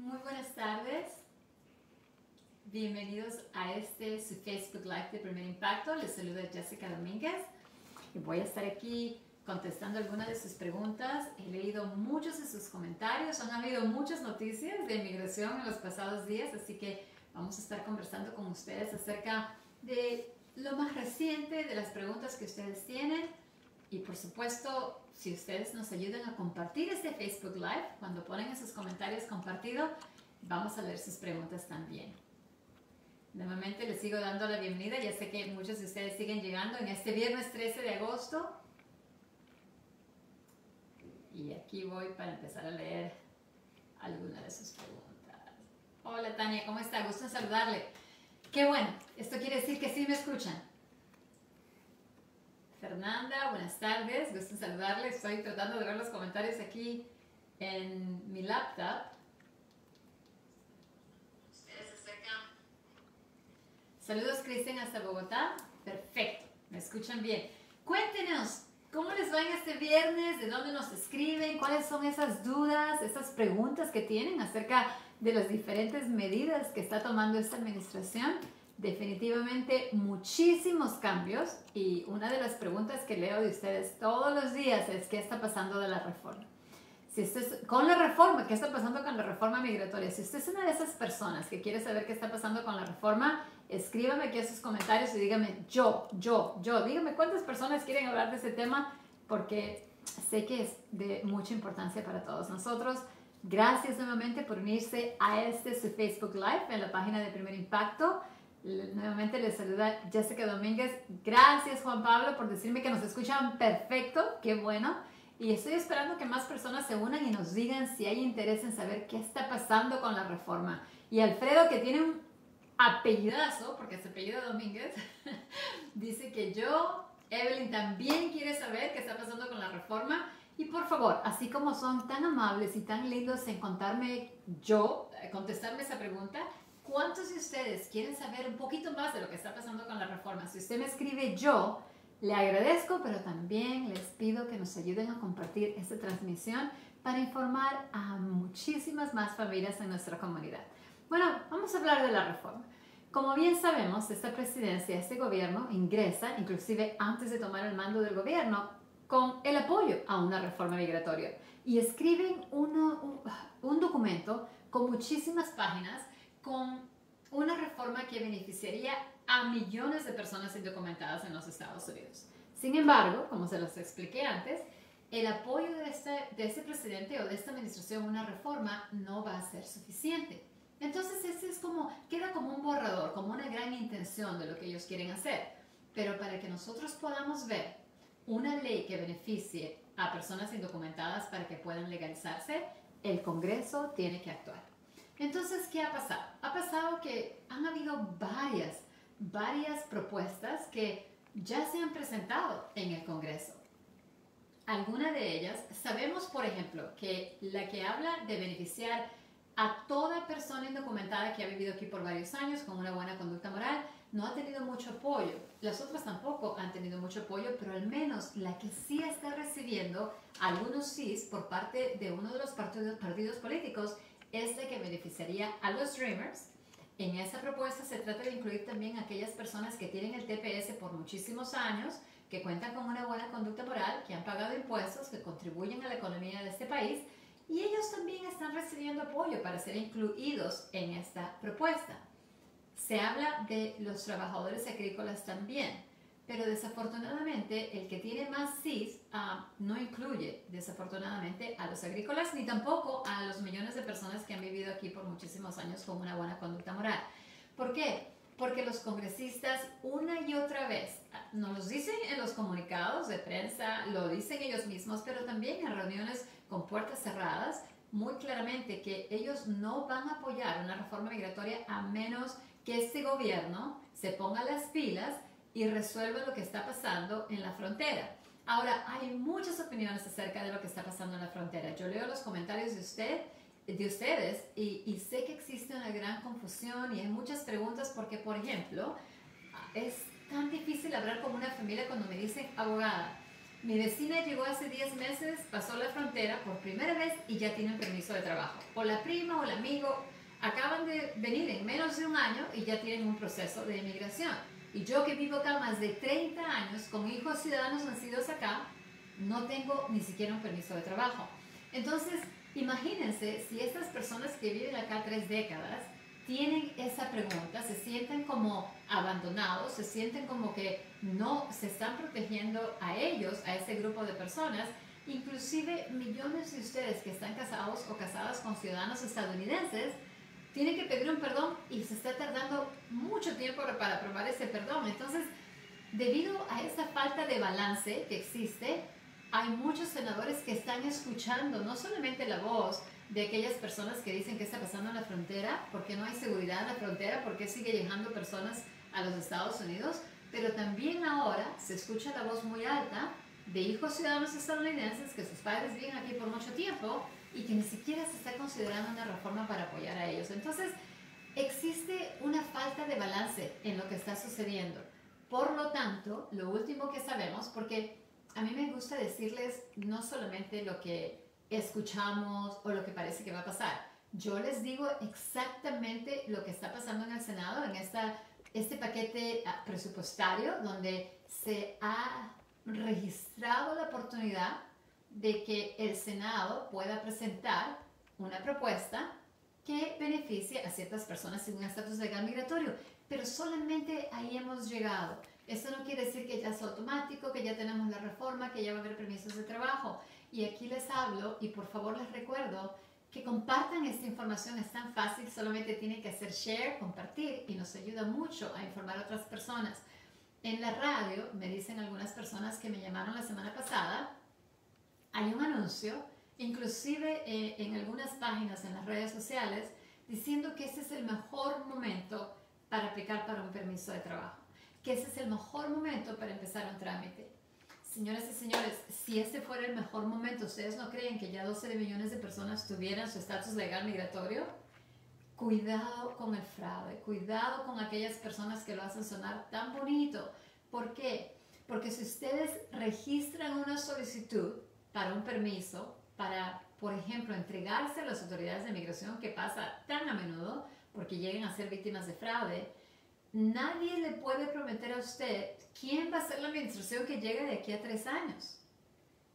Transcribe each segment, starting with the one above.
Muy buenas tardes. Bienvenidos a su Facebook Live de Primer Impacto. Les saluda Jessica Domínguez y voy a estar aquí contestando algunas de sus preguntas. He leído muchos de sus comentarios. Han habido muchas noticias de inmigración en los pasados días, así que vamos a estar conversando con ustedes acerca de lo más reciente, de las preguntas que ustedes tienen. Y por supuesto, si ustedes nos ayudan a compartir este Facebook Live, cuando ponen en sus comentarios compartido, vamos a leer sus preguntas también. Nuevamente les sigo dando la bienvenida. Ya sé que muchos de ustedes siguen llegando en este viernes 13 de agosto. Y aquí voy para empezar a leer algunas de sus preguntas. Hola Tania, ¿cómo está? Gusto en saludarle. Qué bueno, esto quiere decir que sí me escuchan. Fernanda, buenas tardes, gusto en saludarle. Estoy tratando de ver los comentarios aquí en mi laptop. Saludos Cristian hasta Bogotá. Perfecto, me escuchan bien. Cuéntenos, ¿cómo les va en este viernes? ¿De dónde nos escriben? ¿Cuáles son esas dudas, esas preguntas que tienen acerca de las diferentes medidas que está tomando esta administración? Definitivamente muchísimos cambios, y una de las preguntas que leo de ustedes todos los días es ¿qué está pasando de la reforma? Si usted con la reforma, ¿qué está pasando con la reforma migratoria? Si usted es una de esas personas que quiere saber qué está pasando con la reforma, escríbame aquí en sus comentarios y dígame dígame cuántas personas quieren hablar de ese tema, porque sé que es de mucha importancia para todos nosotros. Gracias nuevamente por unirse a su Facebook Live en la página de Primer Impacto. Nuevamente les saluda Jessica Domínguez. Gracias Juan Pablo por decirme que nos escuchan perfecto, qué bueno. Y estoy esperando que más personas se unan y nos digan si hay interés en saber qué está pasando con la reforma. Y Alfredo, que tiene un apellidazo, porque se apellida Domínguez, dice que Evelyn, también quiere saber qué está pasando con la reforma. Y por favor, así como son tan amables y tan lindos en contestarme esa pregunta, ¿cuántos de ustedes quieren saber un poquito más de lo que está pasando con la reforma? Si usted me escribe le agradezco, pero también les pido que nos ayuden a compartir esta transmisión para informar a muchísimas más familias en nuestra comunidad. Bueno, vamos a hablar de la reforma. Como bien sabemos, esta presidencia, este gobierno ingresa, inclusive antes de tomar el mando del gobierno, con el apoyo a una reforma migratoria. Y escriben un documento con muchísimas páginas, con una reforma que beneficiaría a millones de personas indocumentadas en los Estados Unidos. Sin embargo, como se los expliqué antes, el apoyo de este presidente o de esta administración a una reforma no va a ser suficiente. Entonces, queda como un borrador, como una gran intención de lo que ellos quieren hacer. Pero para que nosotros podamos ver una ley que beneficie a personas indocumentadas para que puedan legalizarse, el Congreso tiene que actuar. Entonces, ¿qué ha pasado? Ha pasado que han habido varias propuestas que ya se han presentado en el Congreso. Algunas de ellas, sabemos por ejemplo que la que habla de beneficiar a toda persona indocumentada que ha vivido aquí por varios años con una buena conducta moral, no ha tenido mucho apoyo. Las otras tampoco han tenido mucho apoyo, pero al menos la que sí está recibiendo algunos sís por parte de uno de los partidos políticos es la que beneficiaría a los Dreamers. En esa propuesta se trata de incluir también a aquellas personas que tienen el TPS por muchísimos años, que cuentan con una buena conducta moral, que han pagado impuestos, que contribuyen a la economía de este país, y ellos también están recibiendo apoyo para ser incluidos en esta propuesta. Se habla de los trabajadores agrícolas también, pero desafortunadamente el que tiene más sís no incluye desafortunadamente a los agrícolas ni tampoco a los millones de personas que han vivido aquí por muchísimos años con una buena conducta moral. ¿Por qué? Porque los congresistas una y otra vez nos lo dicen en los comunicados de prensa, lo dicen ellos mismos, pero también en reuniones con puertas cerradas, muy claramente que ellos no van a apoyar una reforma migratoria a menos que este gobierno se ponga las pilas y resuelva lo que está pasando en la frontera. Ahora, hay muchas opiniones acerca de lo que está pasando en la frontera. Yo leo los comentarios de ustedes y sé que existe una gran confusión y hay muchas preguntas porque, por ejemplo, es tan difícil hablar con una familia cuando me dicen, abogada, Mi vecina llegó hace 10 meses, pasó la frontera por primera vez y ya tiene un permiso de trabajo. O la prima o el amigo acaban de venir en menos de un año y ya tienen un proceso de inmigración. Y yo que vivo acá más de 30 años con hijos ciudadanos nacidos acá, no tengo ni siquiera un permiso de trabajo. Entonces, imagínense si estas personas que viven acá 3 décadas tienen esa pregunta, se sienten como abandonados, se sienten como que no se están protegiendo a ellos, a ese grupo de personas. Inclusive millones de ustedes que están casados o casadas con ciudadanos estadounidenses tienen que pedir un perdón y se está tardando mucho tiempo para aprobar ese perdón. Entonces, debido a esa falta de balance que existe, hay muchos senadores que están escuchando no solamente la voz de aquellas personas que dicen qué está pasando en la frontera, por qué no hay seguridad en la frontera, por qué sigue llegando personas a los Estados Unidos, pero también ahora se escucha la voz muy alta de hijos ciudadanos estadounidenses que sus padres viven aquí por mucho tiempo y que ni siquiera se está considerando una reforma para apoyar a ellos. Entonces, existe una falta de balance en lo que está sucediendo. Por lo tanto, lo último que sabemos, porque a mí me gusta decirles no solamente lo que escuchamos o lo que parece que va a pasar. Yo les digo exactamente lo que está pasando en el Senado, en este paquete presupuestario, donde se ha registrado la oportunidad de que el Senado pueda presentar una propuesta que beneficie a ciertas personas sin un estatus legal migratorio. Pero solamente ahí hemos llegado. Esto no quiere decir que ya es automático, que ya tenemos la reforma, que ya va a haber permisos de trabajo. Y aquí les hablo y por favor les recuerdo que compartan esta información. Es tan fácil, solamente tienen que hacer share, compartir y nos ayuda mucho a informar a otras personas. En la radio, me dicen algunas personas que me llamaron la semana pasada, hay un anuncio, inclusive en algunas páginas en las redes sociales, diciendo que ese es el mejor momento para aplicar para un permiso de trabajo, que ese es el mejor momento para empezar un trámite. Señoras y señores, si este fuera el mejor momento, ¿ustedes no creen que ya 12 millones de personas tuvieran su estatus legal migratorio? Cuidado con el fraude, cuidado con aquellas personas que lo hacen sonar tan bonito. ¿Por qué? Porque si ustedes registran una solicitud para un permiso, para, por ejemplo, entregarse a las autoridades de migración, que pasa tan a menudo, porque llegan a ser víctimas de fraude, nadie le puede prometer a usted quién va a ser la administración que llegue de aquí a 3 años.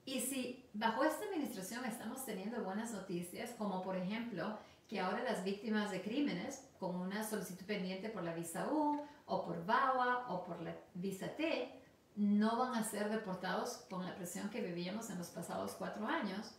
Y si bajo esta administración estamos teniendo buenas noticias, como por ejemplo que ahora las víctimas de crímenes con una solicitud pendiente por la visa U o por VAWA o por la visa T no van a ser deportados con la presión que vivíamos en los pasados 4 años,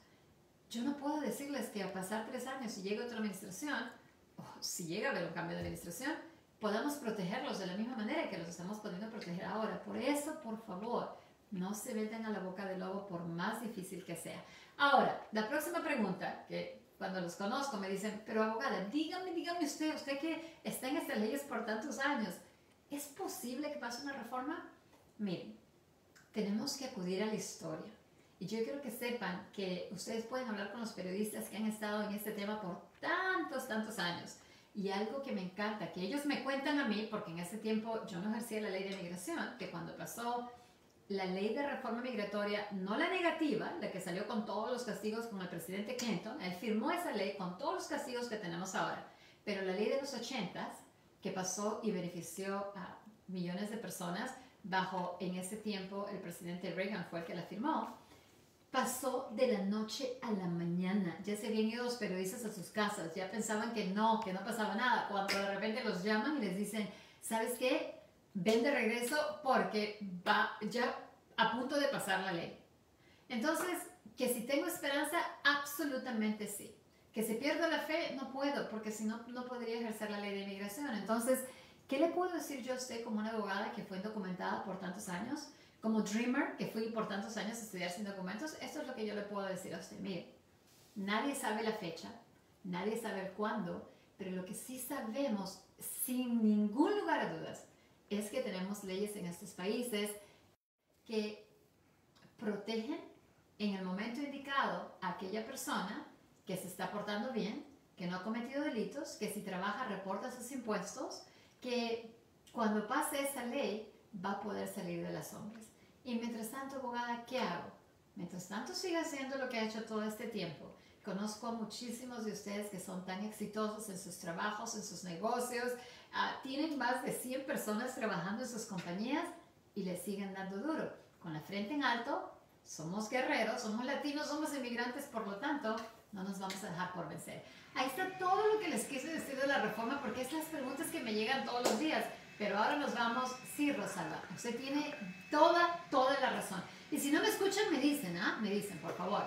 yo no puedo decirles que a pasar 3 años si llega otra administración, o si llega a haber un cambio de administración, podamos protegerlos de la misma manera que los estamos pudiendo proteger ahora. Por eso, por favor, no se metan a la boca del lobo por más difícil que sea. Ahora, la próxima pregunta, que cuando los conozco me dicen, pero abogada, dígame usted que está en estas leyes por tantos años, ¿es posible que pase una reforma? Miren, tenemos que acudir a la historia. Y yo quiero que sepan que ustedes pueden hablar con los periodistas que han estado en este tema por tantos años. Y algo que me encanta, que ellos me cuentan a mí, porque en ese tiempo yo no ejercía la ley de migración, que cuando pasó la ley de reforma migratoria, no la negativa, la que salió con todos los castigos con el presidente Clinton, él firmó esa ley con todos los castigos que tenemos ahora, pero la ley de los 80s, que pasó y benefició a millones de personas, bajo en ese tiempo el presidente Reagan fue el que la firmó, pasó de la noche a la mañana. Ya se habían ido los periodistas a sus casas, ya pensaban que no pasaba nada, cuando de repente los llaman y les dicen, ¿sabes qué? Ven de regreso porque va ya a punto de pasar la ley. Entonces, que si tengo esperanza, absolutamente sí. Que si pierdo la fe, no puedo, porque si no, no podría ejercer la ley de inmigración. Entonces, ¿qué le puedo decir yo a usted como una abogada que fue indocumentada por tantos años? Como Dreamer, que fui por tantos años a estudiar sin documentos, esto es lo que yo le puedo decir a usted. Mire, nadie sabe la fecha, nadie sabe cuándo, pero lo que sí sabemos, sin ningún lugar a dudas, es que tenemos leyes en estos países que protegen en el momento indicado a aquella persona que se está portando bien, que no ha cometido delitos, que si trabaja reporta sus impuestos, que cuando pase esa ley va a poder salir de las sombras. Y mientras tanto, abogada, ¿qué hago? Mientras tanto, sigue haciendo lo que ha hecho todo este tiempo. Conozco a muchísimos de ustedes que son tan exitosos en sus trabajos, en sus negocios. Tienen más de 100 personas trabajando en sus compañías y les siguen dando duro. Con la frente en alto, somos guerreros, somos latinos, somos inmigrantes, por lo tanto, no nos vamos a dejar por vencer. Ahí está todo lo que les quise decir de la reforma, porque es las preguntas que me llegan todos los días. Pero ahora nos vamos, sí, Rosalba, usted tiene toda la razón. Y si no me escuchan, me dicen, me dicen, por favor.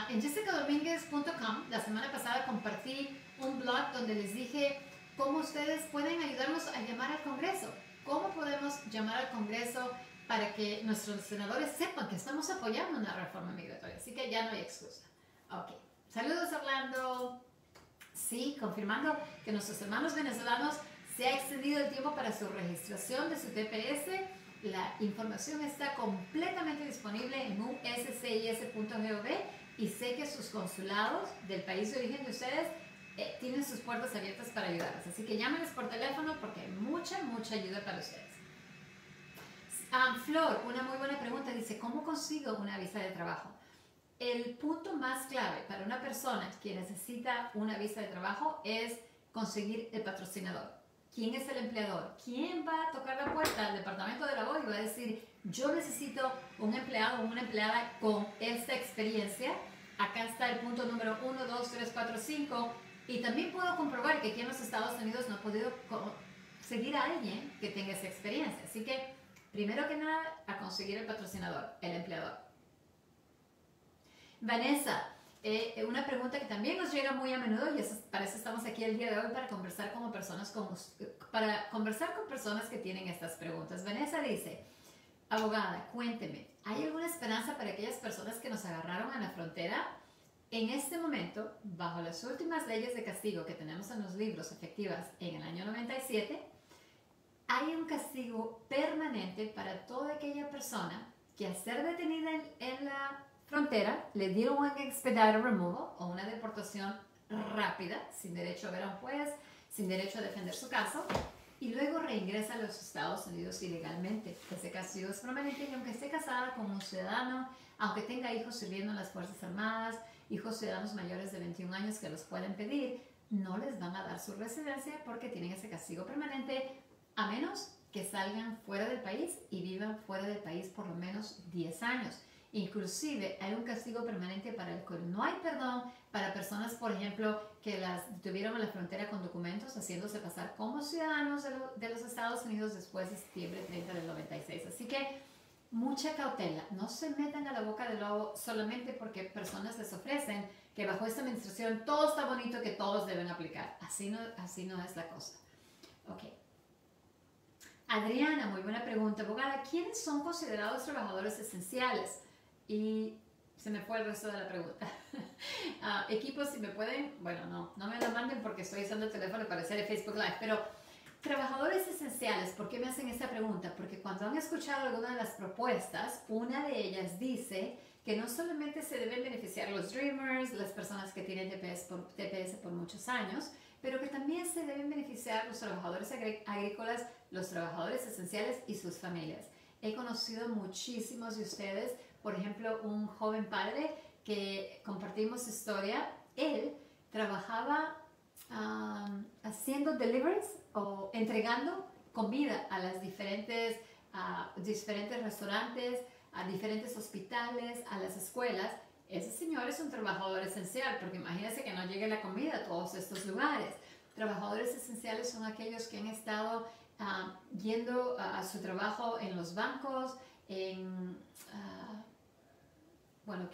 En jessicadominguez.com, la semana pasada compartí un blog donde les dije cómo ustedes pueden ayudarnos a llamar al Congreso. ¿Cómo podemos llamar al Congreso para que nuestros senadores sepan que estamos apoyando una reforma migratoria? Así que ya no hay excusa. Ok. Saludos, Orlando. Sí, confirmando que nuestros hermanos venezolanos se ha extendido el tiempo para su registración de su TPS. La información está completamente disponible en uscis.gov y sé que sus consulados del país de origen de ustedes tienen sus puertas abiertas para ayudarles. Así que llámenles por teléfono porque hay mucha ayuda para ustedes. Flor, una muy buena pregunta. Dice, ¿cómo consigo una visa de trabajo? El punto más clave para una persona que necesita una visa de trabajo es conseguir el patrocinador. ¿Quién es el empleador? ¿Quién va a tocar la puerta al departamento de labor y va a decir, yo necesito un empleado o una empleada con esta experiencia? Acá está el punto número 1, 2, 3, 4, 5. Y también puedo comprobar que aquí en los Estados Unidos no he podido seguir a alguien que tenga esa experiencia. Así que, primero que nada, a conseguir el patrocinador, el empleador. Vanessa, una pregunta que también nos llega muy a menudo y para eso estamos aquí el día de hoy, para conversar con personas que tienen estas preguntas. Vanessa dice, abogada, cuénteme, ¿hay alguna esperanza para aquellas personas que nos agarraron en la frontera? En este momento, bajo las últimas leyes de castigo que tenemos en los libros efectivas en el año 97, hay un castigo permanente para toda aquella persona que al ser detenida en la frontera le dieron un expedited removal o una deportación rápida, sin derecho a ver a un juez, sin derecho a defender su caso, y luego reingresa a los Estados Unidos ilegalmente. Ese castigo es permanente y aunque esté casada con un ciudadano, aunque tenga hijos sirviendo en las Fuerzas Armadas, hijos ciudadanos mayores de 21 años que los pueden pedir, no les van a dar su residencia porque tienen ese castigo permanente, a menos que salgan fuera del país y vivan fuera del país por lo menos 10 años. Inclusive hay un castigo permanente para el cual no hay perdón para personas, por ejemplo, que las detuvieron en la frontera con documentos haciéndose pasar como ciudadanos de los Estados Unidos después de septiembre 30 del 96. Así que mucha cautela, no se metan a la boca del lobo solamente porque personas les ofrecen que bajo esta administración todo está bonito, que todos deben aplicar. Así no es la cosa. Ok. Adriana, muy buena pregunta. Abogada, ¿quiénes son considerados trabajadores esenciales? Y se me fue el resto de la pregunta. Equipos, si me pueden, bueno, no me lo manden porque estoy usando el teléfono para hacer el Facebook Live, pero trabajadores esenciales, ¿por qué me hacen esta pregunta? Porque cuando han escuchado alguna de las propuestas, una de ellas dice que no solamente se deben beneficiar los Dreamers, las personas que tienen TPS por muchos años, pero que también se deben beneficiar los trabajadores agrícolas, los trabajadores esenciales y sus familias. He conocido muchísimos de ustedes, por ejemplo, un joven padre que compartimos su historia. Él trabajaba haciendo deliveries o entregando comida a las diferentes restaurantes, a diferentes hospitales, a las escuelas. Ese señor es un trabajador esencial, porque imagínense que no llegue la comida a todos estos lugares. Trabajadores esenciales son aquellos que han estado yendo a su trabajo en los bancos, ¿qué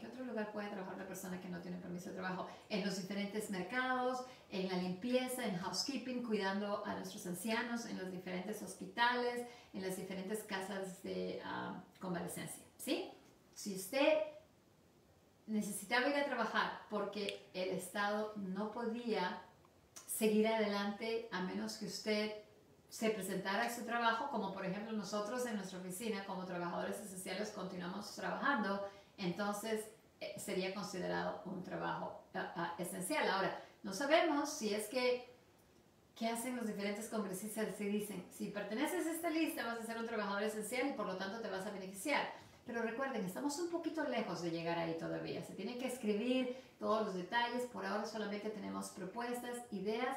otro lugar puede trabajar la persona que no tiene permiso de trabajo? En los diferentes mercados, en la limpieza, en housekeeping, cuidando a nuestros ancianos, en los diferentes hospitales, en las diferentes casas de convalecencia, ¿sí? Si usted necesitaba ir a trabajar porque el Estado no podía seguir adelante a menos que usted se presentara a su trabajo, como por ejemplo nosotros en nuestra oficina como trabajadores esenciales continuamos trabajando, entonces sería considerado un trabajo esencial. Ahora, no sabemos si es que, ¿qué hacen los diferentes congresistas? Se dicen, si perteneces a esta lista vas a ser un trabajador esencial y por lo tanto te vas a beneficiar. pero recuerden, estamos un poquito lejos de llegar ahí todavía. Se tienen que escribir todos los detalles. Por ahora solamente tenemos propuestas, ideas,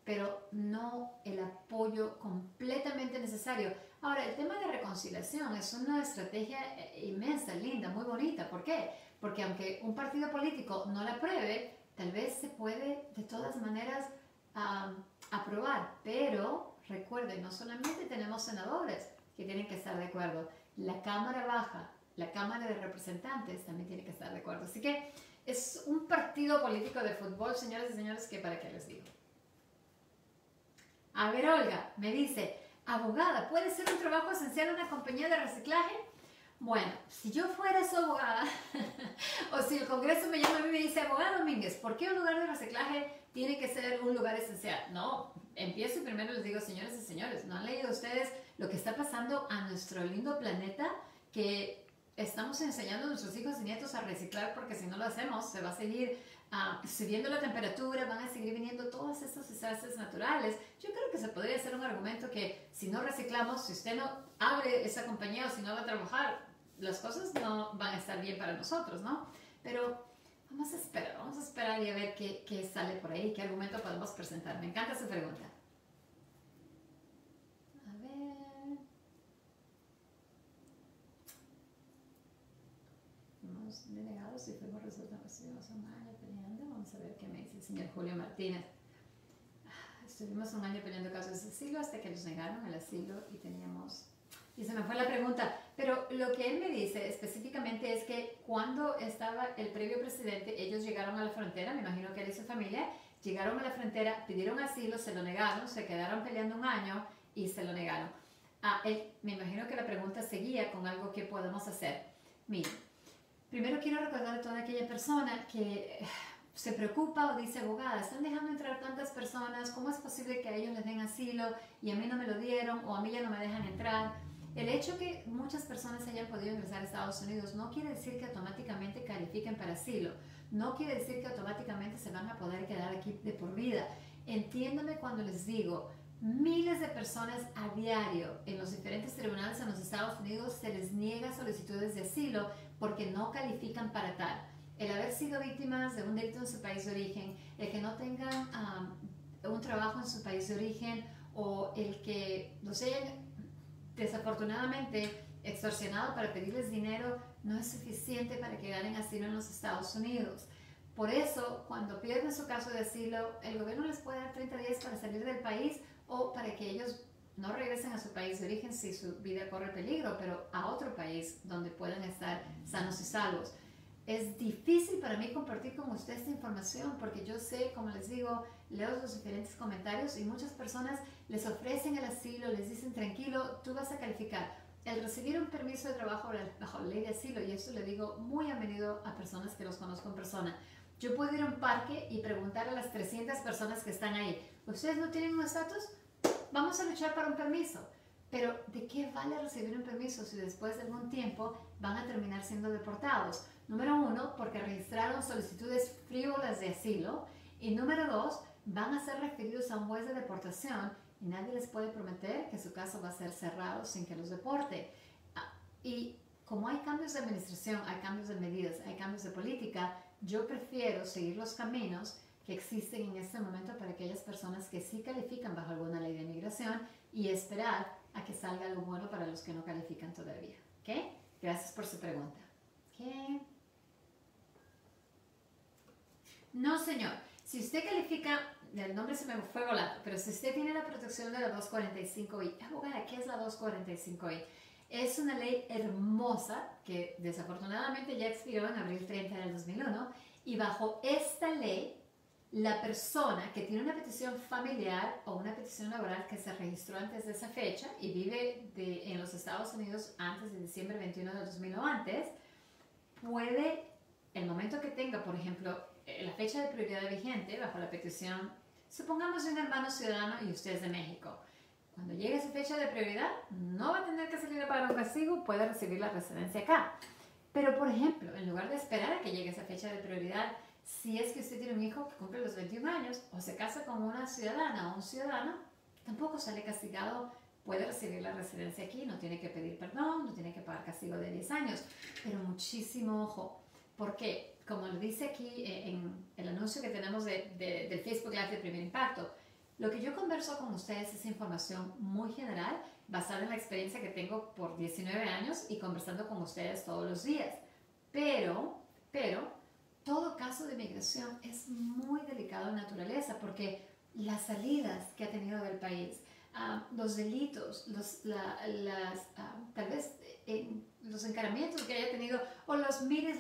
pero no el apoyo completamente necesario. Ahora, el tema de reconciliación es una estrategia inmensa, linda, muy bonita. ¿Por qué? Porque aunque un partido político no la apruebe, tal vez se puede de todas maneras aprobar. Pero recuerden, no solamente tenemos senadores que tienen que estar de acuerdo, la Cámara Baja, la Cámara de Representantes también tiene que estar de acuerdo. Así que es un partido político de fútbol, señores y señores, que para qué les digo. A ver, Olga, me dice, abogada, ¿puede ser un trabajo esencial en una compañía de reciclaje? Bueno, si yo fuera su abogada, o si el Congreso me llama a mí y me dice, abogada Domínguez, ¿por qué un lugar de reciclaje tiene que ser un lugar esencial? No, empiezo y primero les digo, señores y señores, ¿no han leído ustedes lo que está pasando a nuestro lindo planeta? Que estamos enseñando a nuestros hijos y nietos a reciclar, porque si no lo hacemos se va a seguir subiendo la temperatura, van a seguir viniendo todos estos desastres naturales. Yo creo que se podría hacer un argumento que si no reciclamos, si usted no abre esa compañía o si no va a trabajar, las cosas no van a estar bien para nosotros, ¿no? Pero vamos a esperar y a ver qué sale por ahí, qué argumento podemos presentar. Me encanta su pregunta. A ver. Fuimos delegados y fuimos resultados un año peleando. Vamos a ver qué me dice el señor Julio Martínez. Estuvimos un año peleando casos de asilo hasta que nos negaron el asilo y teníamos... Y se me fue la pregunta, pero lo que él me dice específicamente es que cuando estaba el previo presidente, ellos llegaron a la frontera, me imagino que él y su familia, llegaron a la frontera, pidieron asilo, se lo negaron, se quedaron peleando un año y se lo negaron. Me imagino que la pregunta seguía con algo que podemos hacer. Mire, primero quiero recordar a toda aquella persona que se preocupa o dice, abogada, están dejando entrar tantas personas, ¿cómo es posible que a ellos les den asilo y a mí no me lo dieron o a mí ya no me dejan entrar? El hecho que muchas personas hayan podido ingresar a Estados Unidos no quiere decir que automáticamente califiquen para asilo, no quiere decir que automáticamente se van a poder quedar aquí de por vida. Entiéndame cuando les digo, miles de personas a diario en los diferentes tribunales en los Estados Unidos se les niega solicitudes de asilo porque no califican para tal. El haber sido víctimas de un delito en su país de origen, el que no tengan un trabajo en su país de origen o el que los hayan desafortunadamente extorsionado para pedirles dinero no es suficiente para que ganen asilo en los Estados Unidos. Por eso, cuando pierden su caso de asilo, el gobierno les puede dar 30 días para salir del país o para que ellos no regresen a su país de origen si su vida corre peligro, pero a otro país donde puedan estar sanos y salvos. Es difícil para mí compartir con usted esta información porque yo sé, como les digo, leo los diferentes comentarios y muchas personas les ofrecen el asilo, les dicen tranquilo, tú vas a calificar. El recibir un permiso de trabajo bajo la ley de asilo, y esto le digo muy a menudo a personas que los conozco en persona, yo puedo ir a un parque y preguntar a las 300 personas que están ahí, ¿ustedes no tienen un estatus? Vamos a luchar para un permiso. Pero ¿de qué vale recibir un permiso si después de algún tiempo van a terminar siendo deportados? Número uno, porque registraron solicitudes frívolas de asilo. Y número dos, van a ser referidos a un juez de deportación y nadie les puede prometer que su caso va a ser cerrado sin que los deporte. Y como hay cambios de administración, hay cambios de medidas, hay cambios de política, yo prefiero seguir los caminos que existen en este momento para aquellas personas que sí califican bajo alguna ley de inmigración y esperar a que salga algo bueno para los que no califican todavía. ¿Ok? Gracias por su pregunta. ¿Ok? No, señor. Si usted califica, el nombre se me fue volando, pero si usted tiene la protección de la 245I, abogada, ¿qué es la 245I? Es una ley hermosa que desafortunadamente ya expiró en abril 30 del 2001 y bajo esta ley la persona que tiene una petición familiar o una petición laboral que se registró antes de esa fecha y vive en los Estados Unidos antes de diciembre 21 del 2000 o antes, puede, el momento que tenga, por ejemplo, la fecha de prioridad vigente bajo la petición, supongamos un hermano ciudadano y usted es de México. Cuando llegue esa fecha de prioridad, no va a tener que salir a pagar un castigo, puede recibir la residencia acá. Pero, por ejemplo, en lugar de esperar a que llegue esa fecha de prioridad, si es que usted tiene un hijo que cumple los 21 años o se casa con una ciudadana o un ciudadano, tampoco sale castigado puede recibir la residencia aquí, no tiene que pedir perdón, no tiene que pagar castigo de 10 años. Pero muchísimo ojo, porque como lo dice aquí en el anuncio que tenemos del Facebook Live de Primer Impacto, lo que yo converso con ustedes es información muy general, basada en la experiencia que tengo por 19 años y conversando con ustedes todos los días. Pero, todo caso de migración es muy delicado de naturaleza porque las salidas que ha tenido del país, los delitos, tal vez los encaramientos que haya tenido o los miles,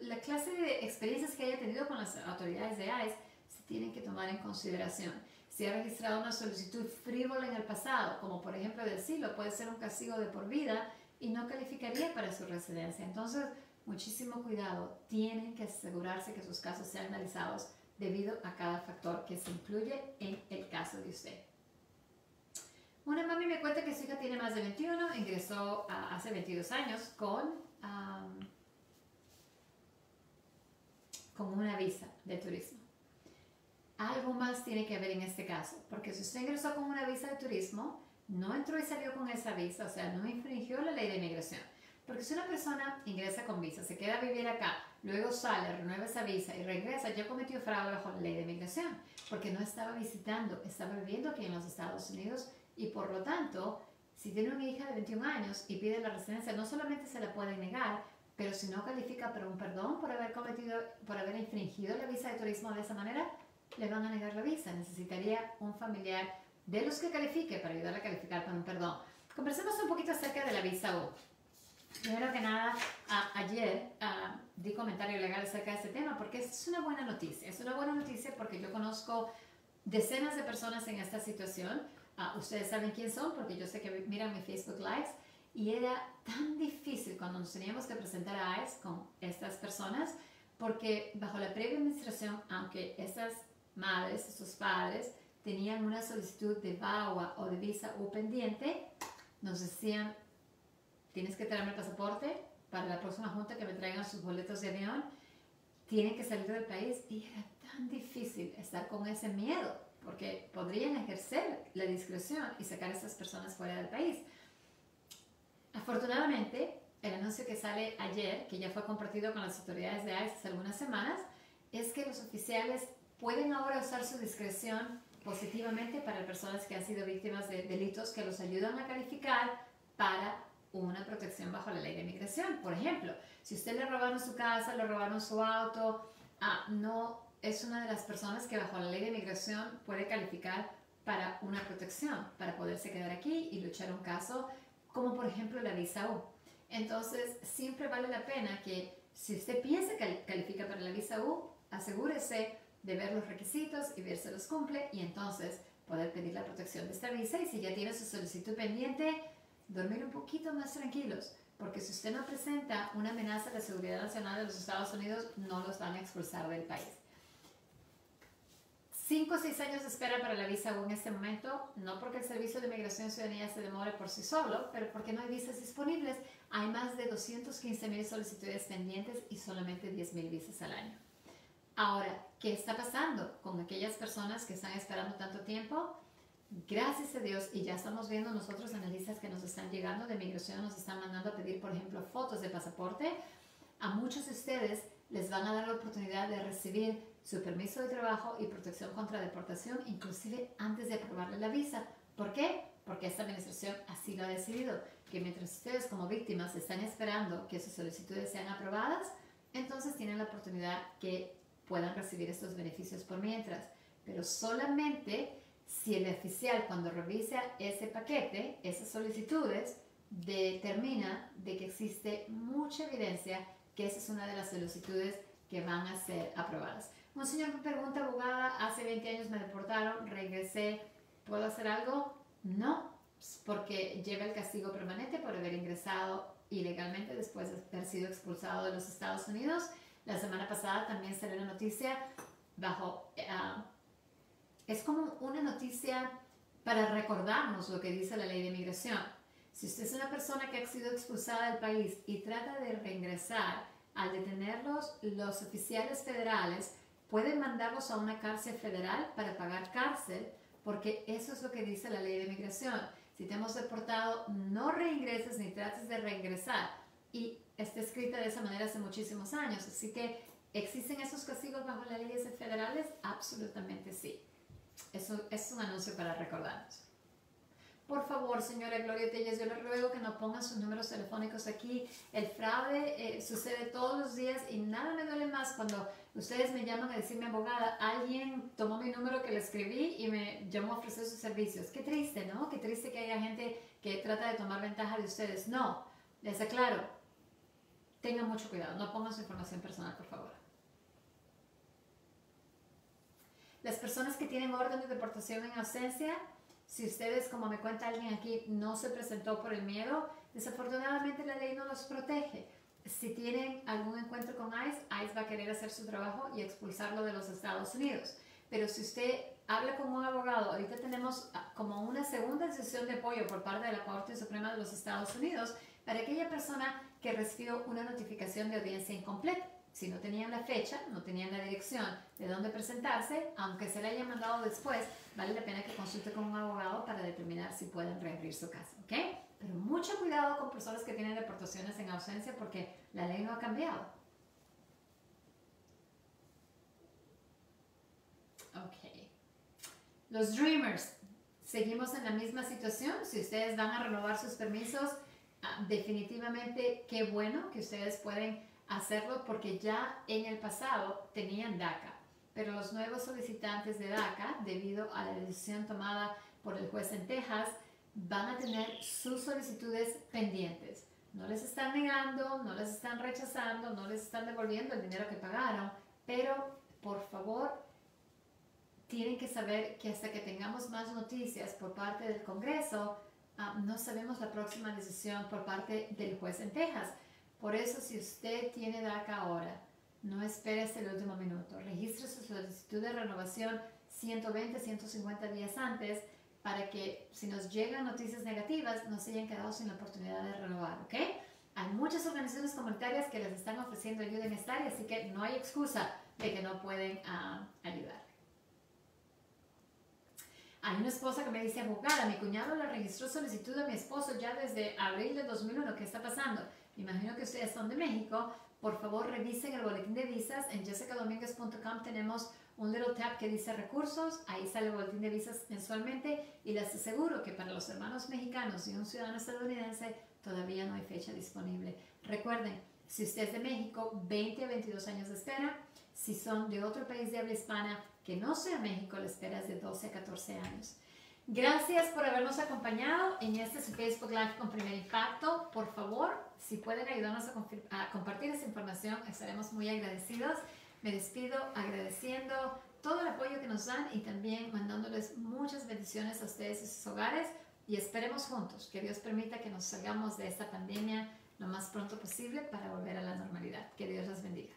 la clase de experiencias que haya tenido con las autoridades de ICE se tienen que tomar en consideración. Si ha registrado una solicitud frívola en el pasado, como por ejemplo de asilo, puede ser un castigo de por vida y no calificaría para su residencia. Entonces, muchísimo cuidado. Tienen que asegurarse que sus casos sean analizados debido a cada factor que se incluye en el caso de usted. Una mami me cuenta que su hija tiene más de 21, ingresó hace 22 años con una visa de turismo. Algo más tiene que haber en este caso, porque si usted ingresó con una visa de turismo, no entró y salió con esa visa, o sea, no infringió la ley de inmigración. Porque si una persona ingresa con visa, se queda a vivir acá, luego sale, renueva esa visa y regresa, ya cometió fraude bajo la ley de inmigración, porque no estaba visitando, estaba viviendo aquí en los Estados Unidos y por lo tanto, si tiene una hija de 21 años y pide la residencia, no solamente se la pueden negar, pero si no califica para un perdón por haber infringido la visa de turismo de esa manera, le van a negar la visa. Necesitaría un familiar de los que califique para ayudarle a calificar para un perdón. Conversemos un poquito acerca de la visa U. Primero que nada, ayer di comentario legal acerca de este tema porque es una buena noticia. Es una buena noticia porque yo conozco decenas de personas en esta situación. Ustedes saben quién son porque yo sé que miran mi Facebook Lives. Y era tan difícil cuando nos teníamos que presentar a ICE con estas personas porque bajo la previa administración, aunque estas madres, estos padres, tenían una solicitud de VAWA o de visa U pendiente, nos decían, tienes que traerme el pasaporte para la próxima junta que me traigan sus boletos de avión, tienen que salir del país y era tan difícil estar con ese miedo porque podrían ejercer la discreción y sacar a estas personas fuera del país. Afortunadamente, el anuncio que sale ayer, que ya fue compartido con las autoridades de ICE hace algunas semanas, es que los oficiales pueden ahora usar su discreción positivamente para personas que han sido víctimas de delitos que los ayudan a calificar para una protección bajo la ley de inmigración. Por ejemplo, si usted le robaron su casa, le robaron su auto, no es una de las personas que bajo la ley de inmigración puede calificar para una protección, para poderse quedar aquí y luchar un caso, como por ejemplo la visa U. Entonces, siempre vale la pena que si usted piensa que califica para la visa U, asegúrese de ver los requisitos y ver si los cumple y entonces poder pedir la protección de esta visa y si ya tiene su solicitud pendiente, dormir un poquito más tranquilos, porque si usted no presenta una amenaza a la seguridad nacional de los Estados Unidos, no los van a expulsar del país. 5 o 6 años de espera para la visa U en este momento, no porque el Servicio de Migración y Ciudadanía se demore por sí solo, pero porque no hay visas disponibles. Hay más de 215,000 solicitudes pendientes y solamente 10,000 visas al año. Ahora, ¿qué está pasando con aquellas personas que están esperando tanto tiempo? Gracias a Dios, y ya estamos viendo nosotros analistas que nos están llegando de migración, nos están mandando a pedir, por ejemplo, fotos de pasaporte. A muchos de ustedes les van a dar la oportunidad de recibir su permiso de trabajo y protección contra deportación, inclusive antes de aprobarle la visa. ¿Por qué? Porque esta administración así lo ha decidido, que mientras ustedes como víctimas están esperando que sus solicitudes sean aprobadas, entonces tienen la oportunidad que puedan recibir estos beneficios por mientras. Pero solamente si el oficial cuando revisa ese paquete, esas solicitudes, determina de que existe mucha evidencia que esa es una de las solicitudes que van a ser aprobadas. Un señor me pregunta, abogada, hace 20 años me deportaron, regresé, ¿puedo hacer algo? No, porque lleva el castigo permanente por haber ingresado ilegalmente después de haber sido expulsado de los Estados Unidos. La semana pasada también salió la noticia es como una noticia para recordarnos lo que dice la ley de inmigración. Si usted es una persona que ha sido expulsada del país y trata de reingresar, al detenerlos, los oficiales federales pueden mandarlos a una cárcel federal para pagar cárcel, porque eso es lo que dice la ley de inmigración. Si te hemos deportado, no reingreses ni trates de reingresar. Y está escrita de esa manera hace muchísimos años. Así que, ¿existen esos castigos bajo las leyes federales? Absolutamente sí. Eso es un anuncio para recordarnos. Por favor, señora Gloria Telles, yo le ruego que no pongan sus números telefónicos aquí. El fraude sucede todos los días y nada me duele más cuando ustedes me llaman a decirme, abogada, alguien tomó mi número que le escribí y me llamó a ofrecer sus servicios. Qué triste, ¿no? Qué triste que haya gente que trata de tomar ventaja de ustedes. No, les aclaro, tengan mucho cuidado, no pongan su información personal, por favor. Las personas que tienen orden de deportación en ausencia, si ustedes, como me cuenta alguien aquí, no se presentó por el miedo, desafortunadamente la ley no los protege. Si tienen algún encuentro con ICE, ICE va a querer hacer su trabajo y expulsarlo de los Estados Unidos. Pero si usted habla con un abogado, ahorita tenemos como una segunda decisión de apoyo por parte de la Corte Suprema de los Estados Unidos para aquella persona que recibió una notificación de audiencia incompleta. Si no tenían la fecha, no tenían la dirección de dónde presentarse, aunque se le haya mandado después, vale la pena que consulte con un abogado para determinar si pueden reabrir su caso, ¿ok? Pero mucho cuidado con personas que tienen deportaciones en ausencia porque la ley no ha cambiado. Ok. Los Dreamers, seguimos en la misma situación. Si ustedes van a renovar sus permisos, definitivamente qué bueno que ustedes pueden hacerlo porque ya en el pasado tenían DACA, pero los nuevos solicitantes de DACA, debido a la decisión tomada por el juez en Texas, van a tener sus solicitudes pendientes. No les están negando, no les están rechazando, no les están devolviendo el dinero que pagaron, pero por favor, tienen que saber que hasta que tengamos más noticias por parte del Congreso, no sabemos la próxima decisión por parte del juez en Texas. Por eso, si usted tiene DACA ahora, no espere hasta el último minuto. Registre su solicitud de renovación 120, 150 días antes para que si nos llegan noticias negativas no se hayan quedado sin la oportunidad de renovar, ¿ok? Hay muchas organizaciones comunitarias que les están ofreciendo ayuda en esta área, así que no hay excusa de que no pueden ayudar. Hay una esposa que me dice, abogada, mi cuñado le registró solicitud a mi esposo ya desde abril de 2001. ¿Qué está pasando? Imagino que ustedes son de México. Por favor, revisen el boletín de visas. En jessicadominguez.com tenemos un little tab que dice recursos. Ahí sale el boletín de visas mensualmente. Y les aseguro que para los hermanos mexicanos y un ciudadano estadounidense todavía no hay fecha disponible. Recuerden, si usted es de México, 20 a 22 años de espera. Si son de otro país de habla hispana que no sea México, la espera es de 12 a 14 años. Gracias por habernos acompañado en este su Facebook Live con Primer Impacto. Por favor, si pueden ayudarnos a compartir esta información, estaremos muy agradecidos. Me despido agradeciendo todo el apoyo que nos dan y también mandándoles muchas bendiciones a ustedes y sus hogares. Y esperemos juntos que Dios permita que nos salgamos de esta pandemia lo más pronto posible para volver a la normalidad. Que Dios los bendiga.